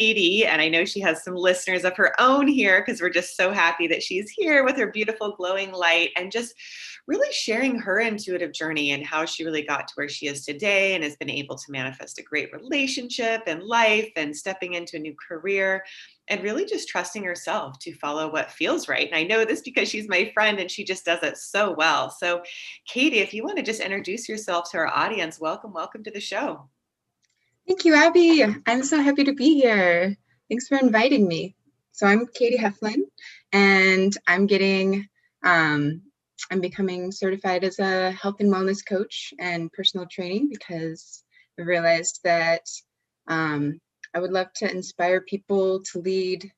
Katie, and I know she has some listeners of her own here because we're just so happy that she's here with her beautiful glowing light and just really sharing her intuitive journey and how she really got to where she is today and has been able to manifest a great relationship and life and stepping into a new career and really just trusting herself to follow what feels right. And I know this because she's my friend and she just does it so well. So, Katie, if you want to just introduce yourself to our audience, welcome to the show. Thank you, Abby. I'm so happy to be here. Thanks for inviting me. So I'm Katie Heflin, and I'm becoming certified as a health and wellness coach and personal training because I realized that I would love to inspire people to lead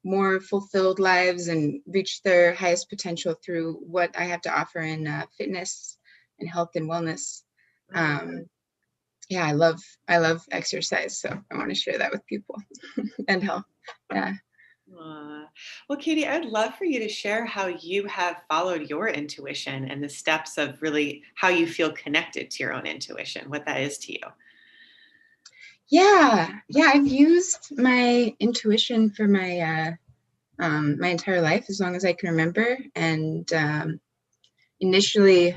more fulfilled lives and reach their highest potential through what I have to offer in fitness and health and wellness. Yeah, I love exercise, so I want to share that with people and health. Yeah. Well, Katie, I'd love for you to share how you have followed your intuition and the steps of really how you feel connected to your own intuition, what that is to you. Yeah, I've used my intuition for my my entire life, as long as I can remember. And initially,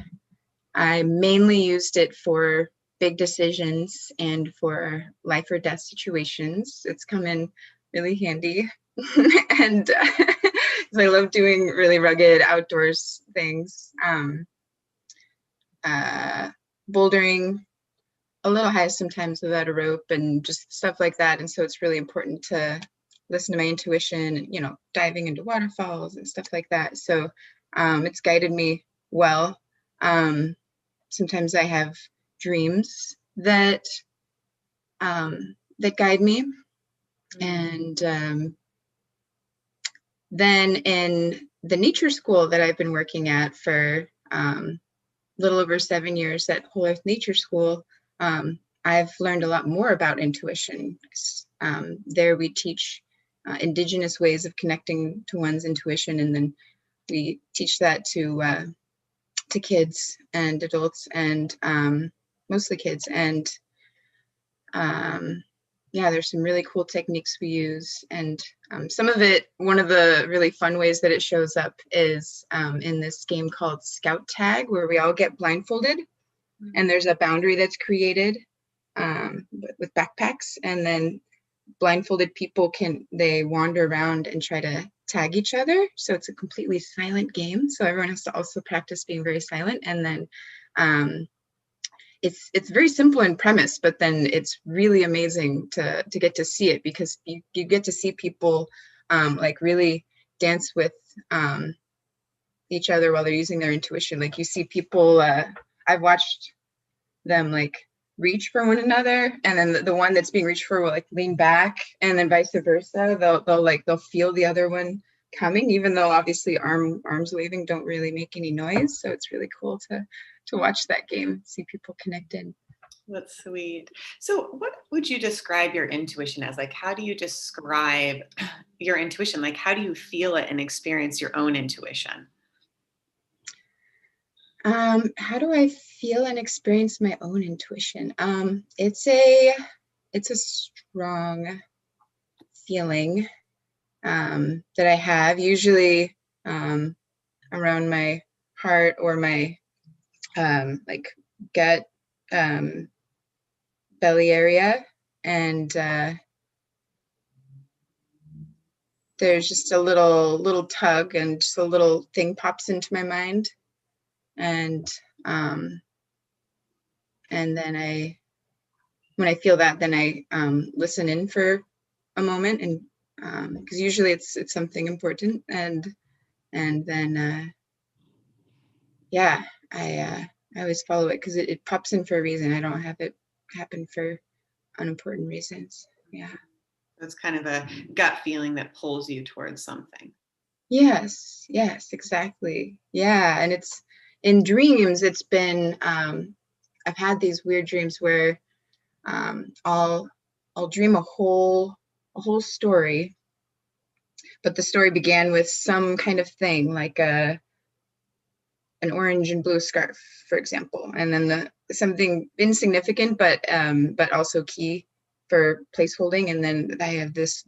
I mainly used it for big decisions and for life or death situations. It's come in really handy. And I love doing really rugged outdoors things. Bouldering a little high sometimes without a rope and just stuff like that. And so it's really important to listen to my intuition and, diving into waterfalls and stuff like that. So it's guided me well. Sometimes I have dreams that guide me. And then in the nature school that I've been working at for a little over 7 years at Whole Earth Nature School, I've learned a lot more about intuition. There we teach indigenous ways of connecting to one's intuition, and then we teach that to kids and adults, and mostly kids. And there's some really cool techniques we use. And some of it, one of the really fun ways that it shows up is in this game called Scout Tag, where we all get blindfolded, and there's a boundary that's created with backpacks, and then blindfolded people they wander around and try to tag each other. So it's a completely silent game. So everyone has to also practice being very silent. And then it's very simple in premise, but then it's really amazing to get to see it, because you get to see people like really dance with each other while they're using their intuition. Like you see people, I've watched them like reach for one another, and then the one that's being reached for will like lean back, and then vice versa. They'll feel the other one coming, even though obviously arms waving don't really make any noise. So it's really cool to watch that game, see people connected. That's sweet. So what would you describe your intuition as? Like, how do you describe your intuition? Like, how do you feel it and experience your own intuition? How do I feel and experience my own intuition? It's a strong feeling that I have, usually around my heart or my like gut, belly area, and there's just a little tug, and just a little thing pops into my mind, and then when I feel that, then I listen in for a moment, and because usually it's something important, and then I always follow it because it pops in for a reason. I don't have it happen for unimportant reasons. Yeah. It's kind of a gut feeling that pulls you towards something. Yes, exactly. Yeah, and it's in dreams. It's been I've had these weird dreams where I'll dream a whole story, but the story began with some kind of thing, like an orange and blue scarf, for example, and then something insignificant but also key for placeholding, and then I have this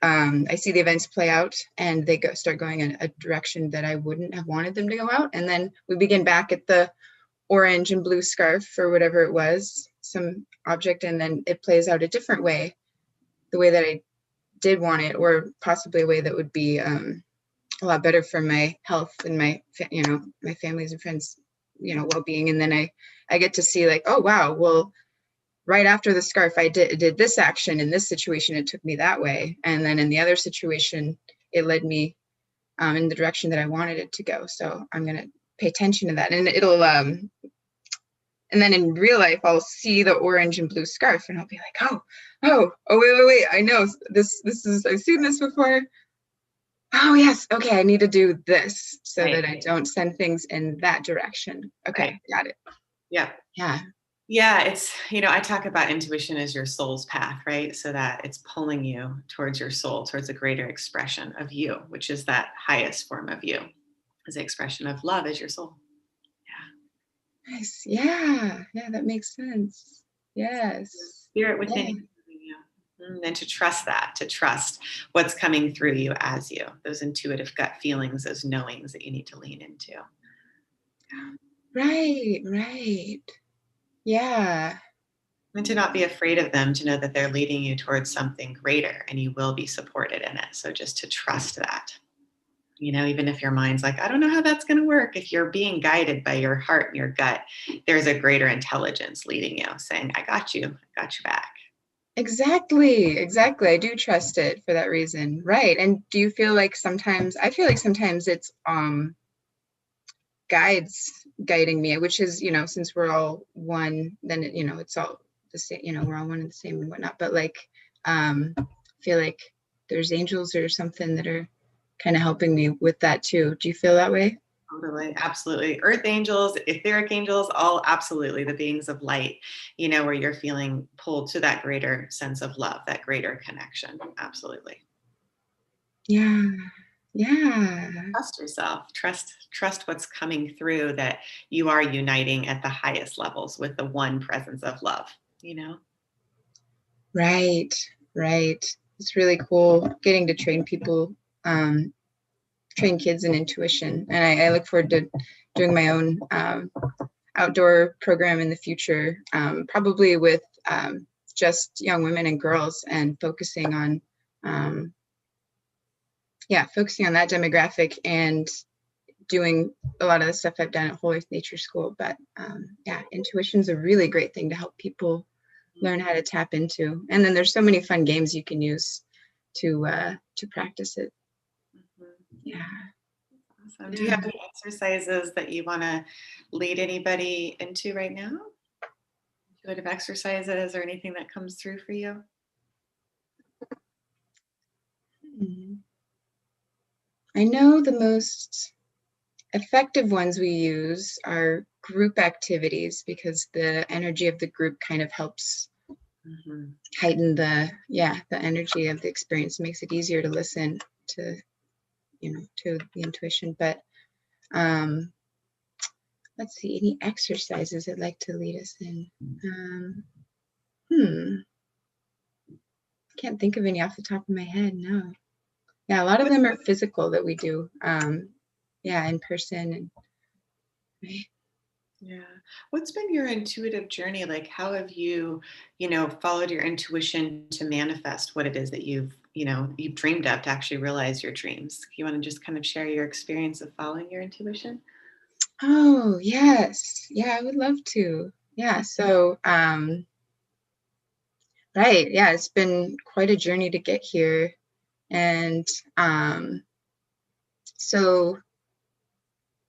I see the events play out, and they start going in a direction that I wouldn't have wanted them to go out, and then we begin back at the orange and blue scarf or whatever it was, some object, and then it plays out a different way, the way that I did want it, or possibly a way that would be a lot better for my health and my my family's and friends well-being. And then I get to see like, oh wow, well, right after the scarf I did this action in this situation, it took me that way, and then in the other situation it led me in the direction that I wanted it to go. So I'm going to pay attention to that, and it'll and then in real life, I'll see the orange and blue scarf, and I'll be like, oh, wait, I know this is, I've seen this before. Oh yes, okay, I need to do this so that I don't send things in that direction. Okay, got it. Yeah. It's, I talk about intuition as your soul's path, right? So that it's pulling you towards your soul, towards a greater expression of you, which is that highest form of you, is the expression of love as your soul. Nice. Yeah, that makes sense. Yes. Spirit within you. And to trust that, to trust what's coming through you as you, those intuitive gut feelings, those knowings that you need to lean into. Right. Yeah. And to not be afraid of them, to know that they're leading you towards something greater and you will be supported in it. So just to trust that. Even if your mind's like, I don't know how that's going to work. If you're being guided by your heart and your gut, there's a greater intelligence leading you, saying, I got you back. Exactly. I do trust it for that reason. Right. And do you feel like sometimes, I feel like sometimes it's guides guiding me, which is, since we're all one, then, it's all the same, we're all one and the same and whatnot. But like, feel like there's angels or something that are kind of helping me with that too. Do you feel that way? Totally. Absolutely. Earth angels, etheric angels, all absolutely the beings of light, where you're feeling pulled to that greater sense of love, that greater connection. Absolutely. Yeah. Trust yourself. Trust what's coming through, that you are uniting at the highest levels with the one presence of love, Right. It's really cool getting to train people, train kids in intuition. And I look forward to doing my own outdoor program in the future, probably with just young women and girls, and focusing on that demographic, and doing a lot of the stuff I've done at Whole Earth Nature School. But intuition's a really great thing to help people learn how to tap into. And then there's so many fun games you can use to practice it. Yeah. Awesome. Do you have any exercises that you want to lead anybody into right now? Intuitive exercises or anything that comes through for you? I know the most effective ones we use are group activities, because the energy of the group kind of helps heighten the energy of the experience, makes it easier to listen to to the intuition. But let's see, any exercises I'd like to lead us in. Can't think of any off the top of my head. No. Yeah, a lot of them are physical that we do in person. And right. Yeah. What's been your intuitive journey like? How have you, followed your intuition to manifest what it is that you've dreamed of, to actually realize your dreams? You want to just kind of share your experience of following your intuition? Oh, yes. Yeah, I would love to. Yeah. So, right. Yeah, it's been quite a journey to get here. And so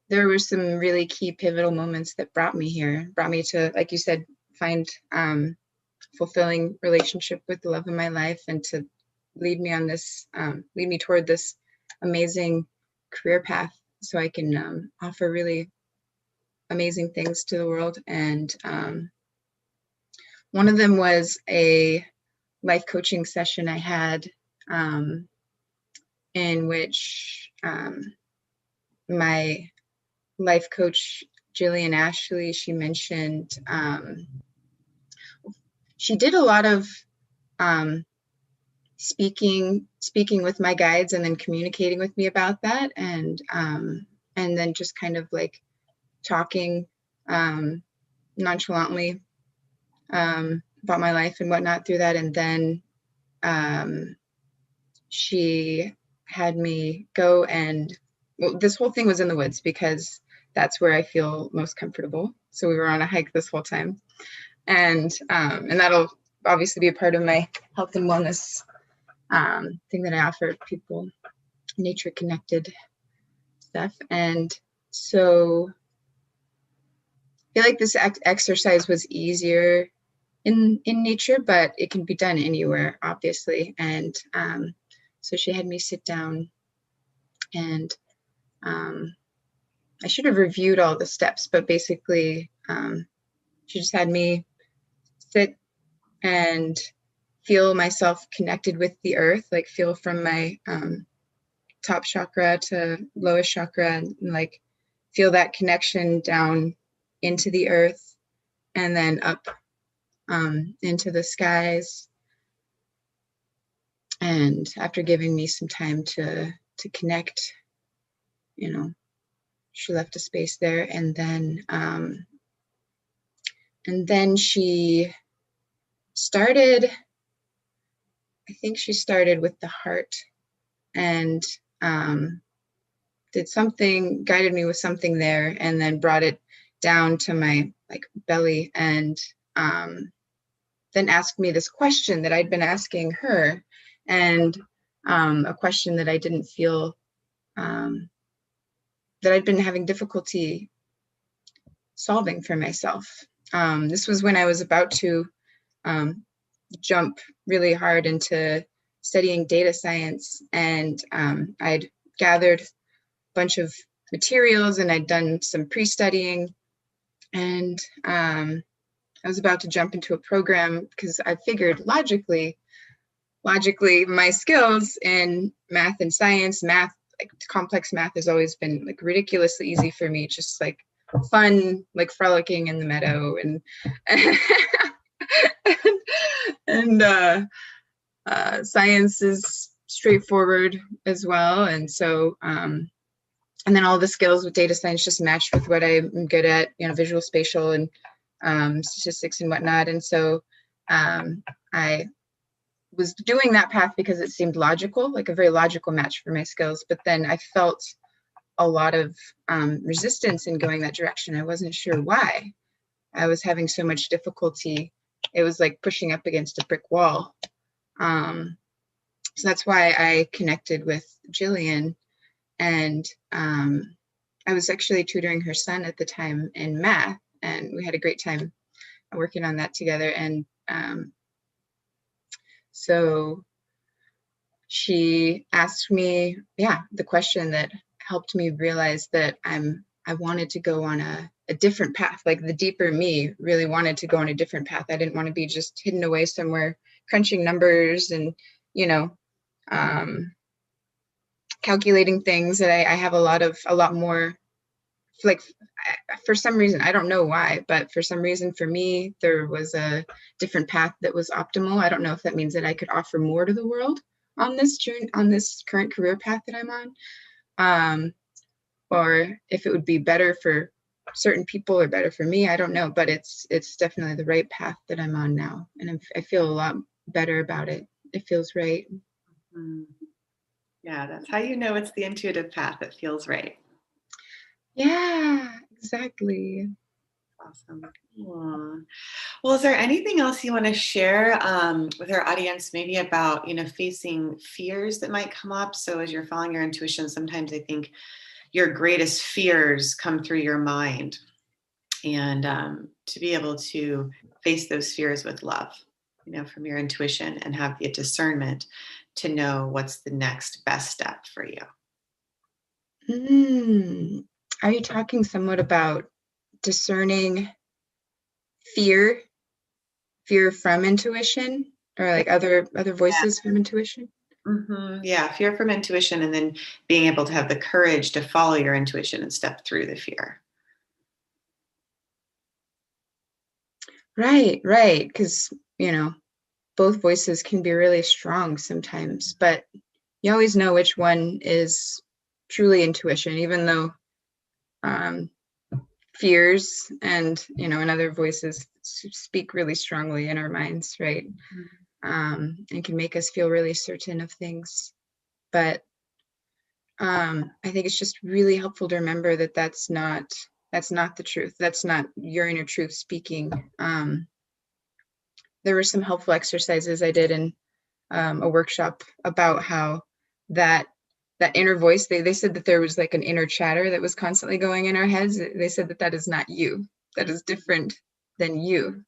there were some really key pivotal moments that brought me to, like you said, find fulfilling relationship with the love of my life, and to lead me toward this amazing career path, so I can offer really amazing things to the world. And one of them was a life coaching session I had, in which my life coach, Jillian Ashley, she mentioned she did a lot of um, speaking with my guides and then communicating with me about that, and then just kind of like talking nonchalantly about my life and whatnot through that. And then she had me go and, well, this whole thing was in the woods because that's where I feel most comfortable. So we were on a hike this whole time, and that'll obviously be a part of my health and wellness thing that I offer people, nature connected stuff. And so I feel like this exercise was easier in nature, but it can be done anywhere, obviously. And so she had me sit down, and I should have reviewed all the steps, but basically she just had me sit and feel myself connected with the earth, like feel from my top chakra to lowest chakra, and like feel that connection down into the earth and then up into the skies. And after giving me some time to connect, you know, she left a space there, and then she started, I think she started with the heart, and did something, guided me with something there, and then brought it down to my like belly, and then asked me this question that I'd been asking her, and a question that I didn't feel that I'd been having difficulty solving for myself. This was when I was about to jump really hard into studying data science, and I'd gathered a bunch of materials and I'd done some pre-studying, and I was about to jump into a program because I figured logically my skills in math and science, like complex math has always been like ridiculously easy for me, just like fun, like frolicking in the meadow, and science is straightforward as well. And so and then all the skills with data science just matched with what I'm good at, visual, spatial, and statistics and whatnot. And so I was doing that path because it seemed logical, like a very logical match for my skills. But then I felt a lot of resistance in going that direction. I wasn't sure why. I was having so much difficulty. It was like pushing up against a brick wall. So that's why I connected with Jillian, and I was actually tutoring her son at the time in math, and we had a great time working on that together. And so she asked me, the question that helped me realize that I wanted to go on a different path. Like the deeper me really wanted to go on a different path. I didn't want to be just hidden away somewhere crunching numbers and, calculating things. That I have a lot more, like, for some reason, I don't know why, but for some reason for me, there was a different path that was optimal. I don't know if that means that I could offer more to the world on this journey, on this current career path that I'm on, or if it would be better for certain people or better for me. I don't know, but it's definitely the right path that I'm on now, and I feel a lot better about it. It feels right. Mm. Yeah, that's how you know it's the intuitive path. It feels right. Yeah, exactly. Awesome. Aww. Well, is there anything else you want to share with our audience, maybe about, facing fears that might come up? So as you're following your intuition, sometimes I think your greatest fears come through your mind, and to be able to face those fears with love, from your intuition, and have the discernment to know what's the next best step for you. Are you talking somewhat about discerning fear from intuition, or like other voices from intuition? Mm-hmm. Yeah, fear from intuition, and then being able to have the courage to follow your intuition and step through the fear. Right. Because both voices can be really strong sometimes, but you always know which one is truly intuition, even though fears and other voices speak really strongly in our minds, right? And can make us feel really certain of things. But I think it's just really helpful to remember that that's not the truth. That's not your inner truth speaking. There were some helpful exercises I did in a workshop about how that inner voice, they said that there was like an inner chatter that was constantly going in our heads. They said that is not you. That is different than you,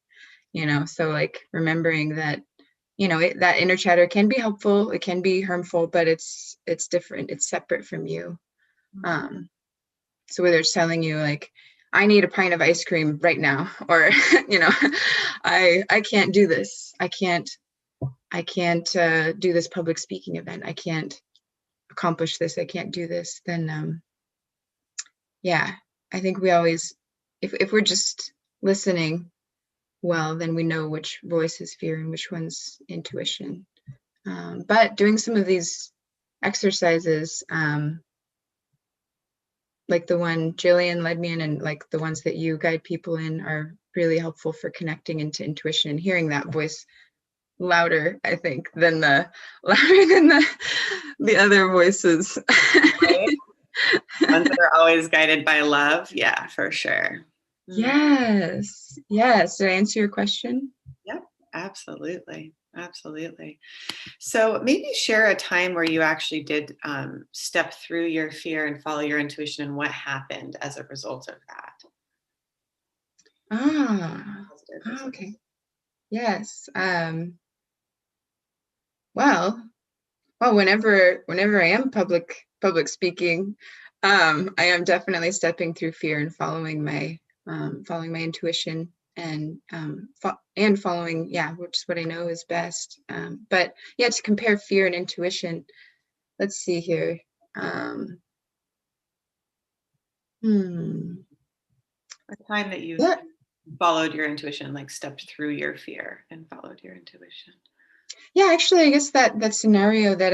so like remembering that, that inner chatter can be helpful, it can be harmful, but it's different, it's separate from you. So whether it's telling you like, I need a pint of ice cream right now, or I can't do this, I can't do this public speaking event, I can't accomplish this, I can't do this, then I think we always, if we're just listening well, then we know which voice is fear and which one's intuition. But doing some of these exercises, like the one Jillian led me in, and like the ones that you guide people in, are really helpful for connecting into intuition and hearing that voice louder, I think, than the other voices. Right? Ones that are always guided by love. Yeah, for sure. Yes. Did I answer your question? Yep, absolutely. Absolutely. So maybe share a time where you actually did step through your fear and follow your intuition, and what happened as a result of that. Okay. Yes. Well, whenever I am public speaking, I am definitely stepping through fear and following my intuition, and following, which is what I know is best. But yeah, to compare fear and intuition, let's see here. A time that you followed your intuition, like stepped through your fear and followed your intuition. Yeah, actually, I guess that scenario that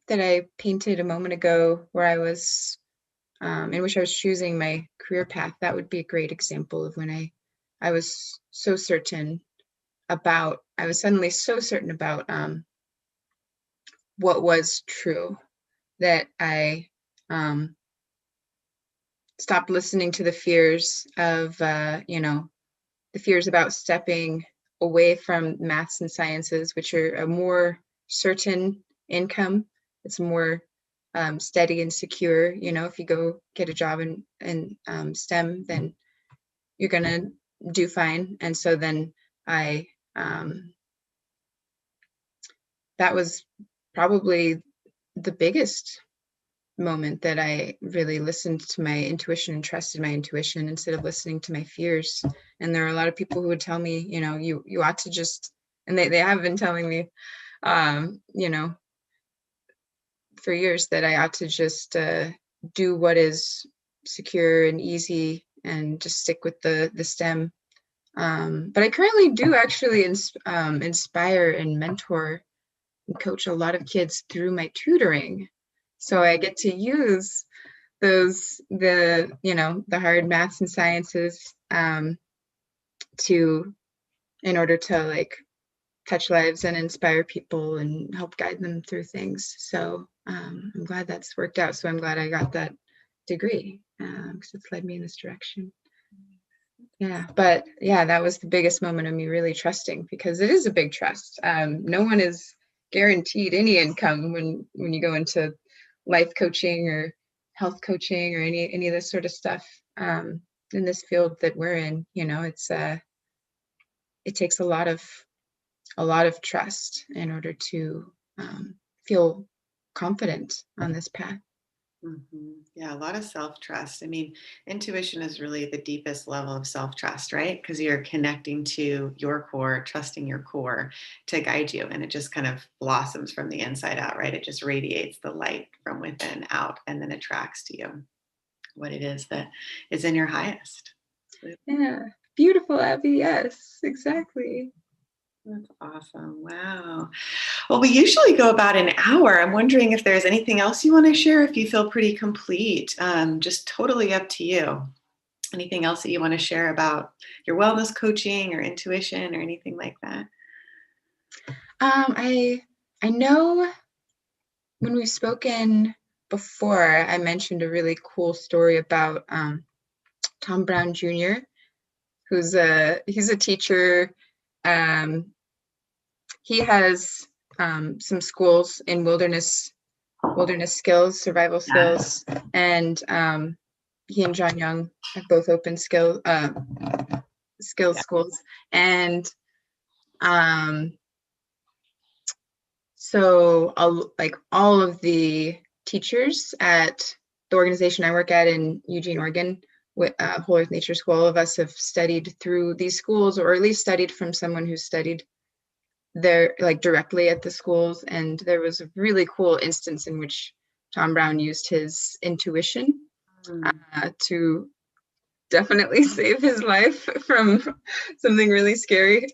I painted a moment ago, where I was in which I was choosing my career path, that would be a great example of when I was so certain about, I was suddenly so certain about what was true, that I stopped listening to the fears of, the fears about stepping away from maths and sciences, which are a more certain income. It's more steady and secure. If you go get a job in STEM, then you're going to do fine. And so then I, that was probably the biggest moment that I really listened to my intuition and trusted my intuition instead of listening to my fears. And there are a lot of people who would tell me, you ought to just, and they have been telling me, for years, that I ought to just do what is secure and easy and just stick with the STEM. But I currently do actually inspire and mentor and coach a lot of kids through my tutoring. So I get to use the hard maths and sciences in order to like touch lives and inspire people and help guide them through things. So I'm glad that's worked out. So I'm glad I got that degree, because it's led me in this direction. Yeah, but yeah, that was the biggest moment of me really trusting, because it is a big trust. No one is guaranteed any income when you go into life coaching or health coaching or any of this sort of stuff. In this field that we're in, it's it takes a lot of trust in order to feel confident on this path. Yeah, a lot of self-trust. I mean, intuition is really the deepest level of self-trust, right? Because you're connecting to your core, trusting your core to guide you, and it just kind of blossoms from the inside out, right? It just radiates the light from within out, and then attracts to you what it is that is in your highest. Yeah, Beautiful, Abby. Yes, exactly. That's awesome. Wow. Well, we usually go about an hour. I'm wondering if there's anything else you want to share, if you feel pretty complete. Just totally up to you. Anything else that you want to share about your wellness coaching or intuition or anything like that? I know when we've spoken before, I mentioned a really cool story about Tom Brown Jr., he's a teacher. He has some schools in wilderness skills, survival skills, and he and John Young have both opened skills schools, and so all of the teachers at the organization I work at in Eugene, Oregon, with Whole Earth Nature School, all of us have studied through these schools, or at least studied from someone who studied there, like directly at the schools. And there was a really cool instance in which Tom Brown used his intuition to definitely save his life from something really scary.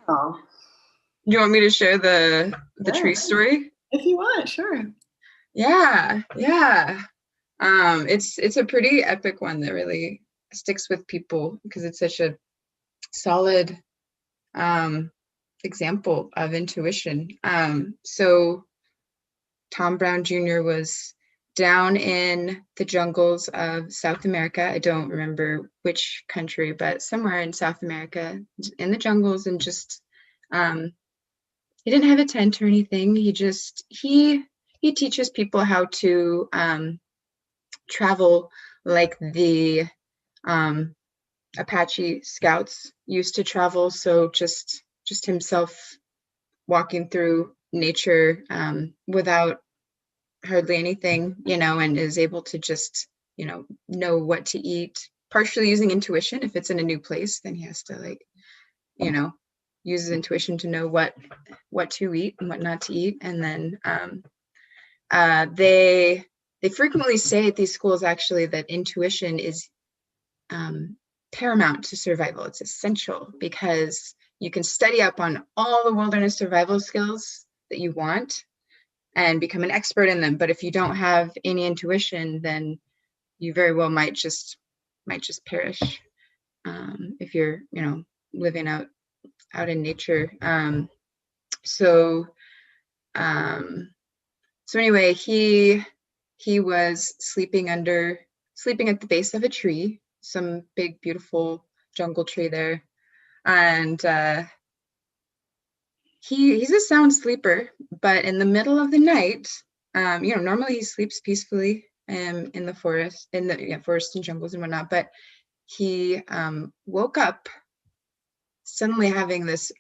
Wow. Do you want me to share the tree story? If you want, sure. Yeah. It's a pretty epic one that really sticks with people because it's such a solid example of intuition. So Tom Brown Jr. was down in the jungles of South America. I don't remember which country, but somewhere in South America, in the jungles, and just he didn't have a tent or anything. He teaches people how to travel like the Apache scouts used to travel. So just himself walking through nature without hardly anything, and is able to just, know what to eat, partially using intuition. If it's in a new place, then he has to use his intuition to know what to eat and what not to eat. And then they frequently say at these schools actually that intuition is paramount to survival. It's essential because you can study up on all the wilderness survival skills that you want and become an expert in them. But if you don't have any intuition, then you very well might just perish if you're, living out in nature. So anyway, he was sleeping at the base of a tree, some big, beautiful jungle tree there. And he's a sound sleeper, but in the middle of the night, normally he sleeps peacefully in the forest, forest and jungles and whatnot, but he woke up suddenly having this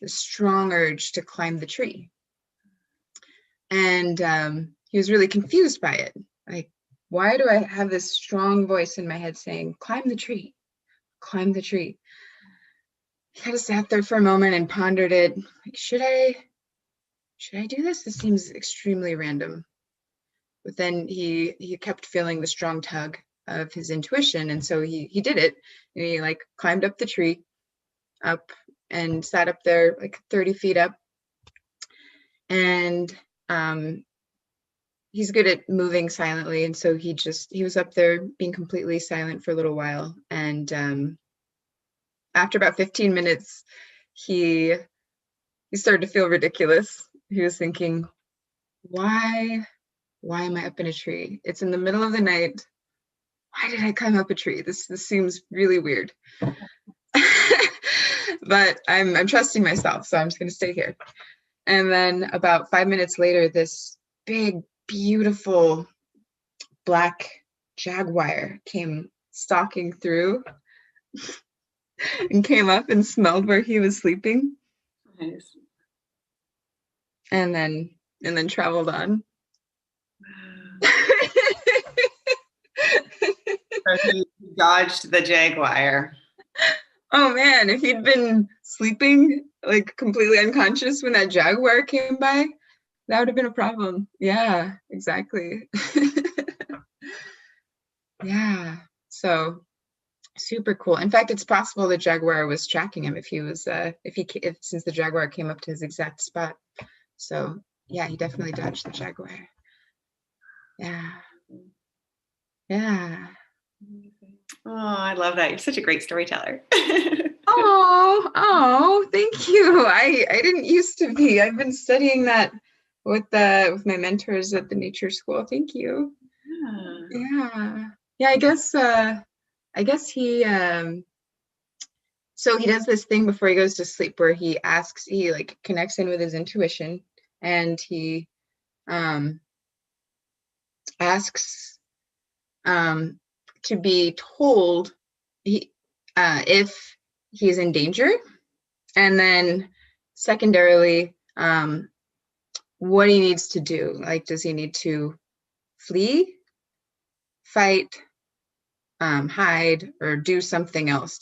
strong urge to climb the tree. And he was really confused by it. Like, why do I have this strong voice in my head saying, climb the tree, climb the tree? He kind of sat there for a moment and pondered it. Like, should I do this? This seems extremely random. But then he kept feeling the strong tug of his intuition. And so he did it. And he climbed up the tree, up, and sat up there 30 feet up. And he's good at moving silently. And so he was up there being completely silent for a little while. And after about 15 minutes, he started to feel ridiculous. He was thinking, why am I up in a tree? It's in the middle of the night. Why did I climb up a tree? This seems really weird. But I'm trusting myself, so I'm just going to stay here. And then about 5 minutes later, this big, beautiful black jaguar came stalking through and came up and smelled where he was sleeping. Nice. And then traveled on. So he dodged the jaguar. Oh man, if he'd been sleeping completely unconscious when that jaguar came by, that would have been a problem. Yeah, exactly. Yeah. So Super cool. In fact, it's possible the jaguar was tracking him since the jaguar came up to his exact spot. So yeah, he definitely dodged the jaguar. Yeah. Yeah. Oh, I love that. You're such a great storyteller. Oh, thank you. I didn't used to be. I've been studying that with my mentors at the nature school. Thank you. Yeah. Yeah, I guess he so he does this thing before he goes to sleep where he like connects in with his intuition, and he asks to be told if he's in danger, and then secondarily what he needs to do. Like, does he need to flee, fight, hide, or do something else?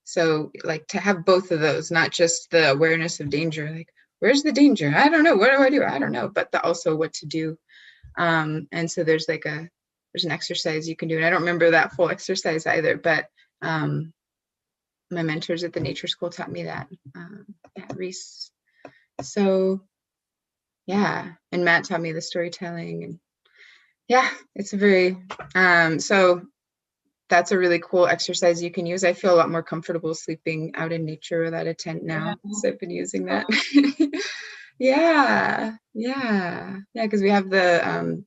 So like to have both of those, not just the awareness of danger, like where's the danger? I don't know. What do I do? I don't know. But also what to do. And so there's an exercise you can do. And I don't remember that full exercise either, but my mentors at the nature school taught me that. Yeah, Reese. So yeah, and Matt taught me the storytelling, and yeah, it's a very so that's a really cool exercise you can use. I feel a lot more comfortable sleeping out in nature without a tent now, so I've been using that. Yeah, because we have the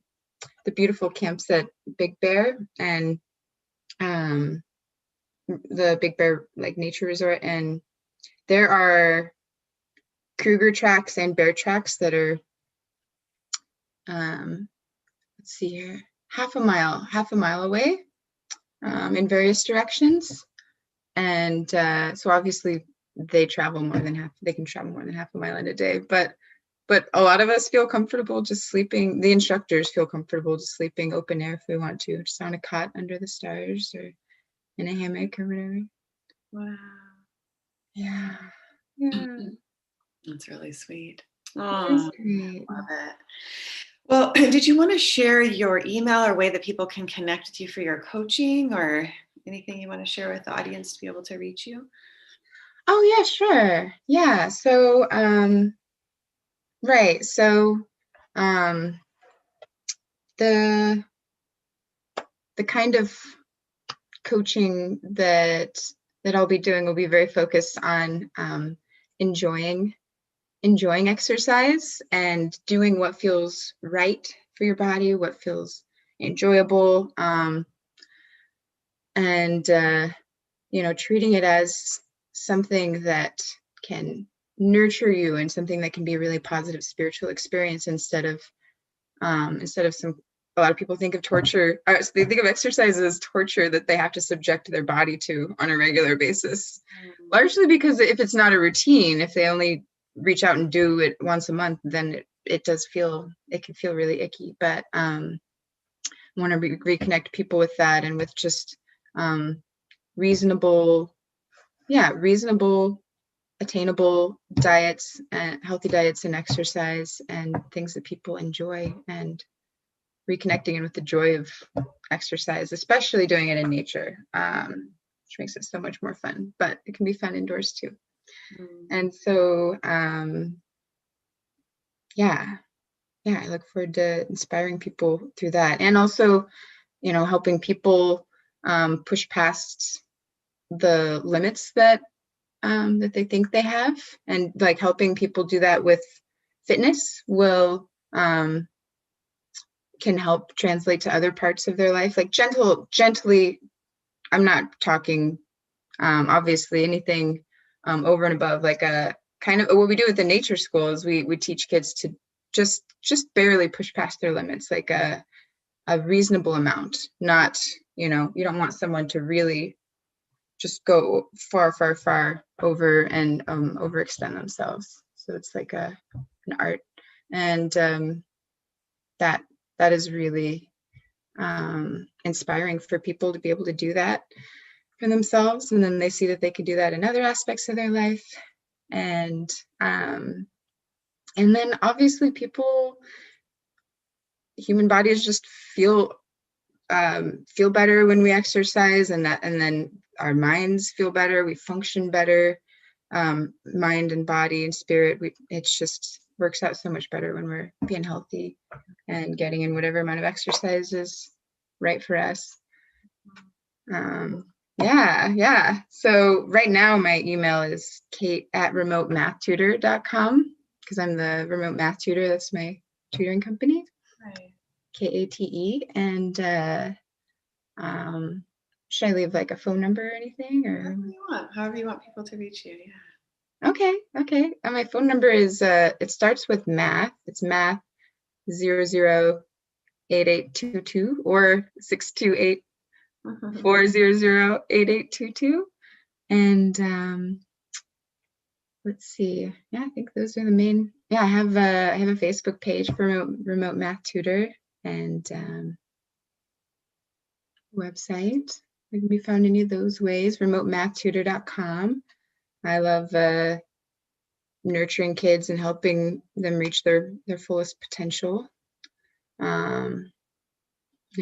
beautiful camps at Big Bear and the Big Bear like nature resort, and there are cougar tracks and bear tracks that are let's see here, half a mile away in various directions. And so obviously they can travel more than half a mile in a day, but a lot of us feel comfortable just sleeping. The instructors feel comfortable just sleeping open air if we want to, just on a cot under the stars or in a hammock or whatever. Wow. Yeah. That's really sweet. That's great. Love it. Well, did you want to share your email or way that people can connect with you for your coaching, or anything you want to share with the audience to be able to reach you? Oh yeah, sure. Yeah. So right. So the kind of coaching that I'll be doing will be very focused on enjoying exercise and doing what feels right for your body, what feels enjoyable, and treating it as something that can nurture you and something that can be a really positive spiritual experience instead of some. A lot of people think of torture, so they think of exercise as torture that they have to subject their body to on a regular basis, largely because if it's not a routine, if they only reach out and do it once a month, then it can feel really icky. But I want to reconnect people with that, and with just reasonable, attainable diets and healthy diets and exercise and things that people enjoy, and reconnecting with the joy of exercise, especially doing it in nature, which makes it so much more fun, but it can be fun indoors too. And so I look forward to inspiring people through that, and also helping people push past the limits that they think they have, and like helping people do that with fitness can help translate to other parts of their life, like gently. I'm not talking obviously anything over and above, like a kind of what we do at the nature school is we teach kids to just barely push past their limits, like a reasonable amount. Not, you don't want someone to really just go far over and overextend themselves. So it's like an art, and that is really inspiring for people to be able to do that for themselves, and then they see that they can do that in other aspects of their life, and then obviously human bodies just feel feel better when we exercise, and then our minds feel better. We function better, mind and body and spirit. It just works out so much better when we're being healthy and getting in whatever amount of exercise is right for us. Yeah. So right now my email is kate@remotemathtutor.com, because I'm the remote math tutor. That's my tutoring company. Right. KATE. And should I leave like a phone number or anything, or However you want people to reach you. Yeah. Okay. My phone number is it starts with math. It's math 008822 or 628-400-8822. And let's see. Yeah, I think those are the main. Yeah, I have a Facebook page for remote math tutor, and website. It can be found any of those ways. remotemathtutor.com. I love nurturing kids and helping them reach their fullest potential. I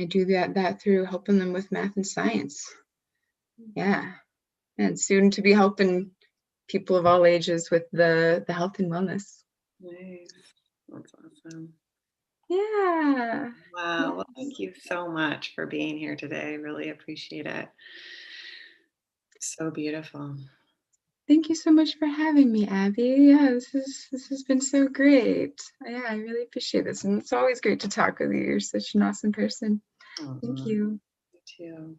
do that through helping them with math and science. Yeah, and soon to be helping people of all ages with the health and wellness. Nice. That's awesome. Yeah. Wow. Well, thank you so much for being here today. I really appreciate it. So beautiful. Thank you so much for having me, Abby. Yeah, this has been so great. Yeah, I really appreciate this. And it's always great to talk with you. You're such an awesome person. Thank you. You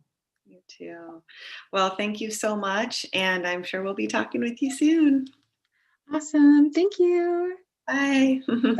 too. Well, thank you so much. And I'm sure we'll be talking with you soon. Awesome. Thank you. Bye. Bye.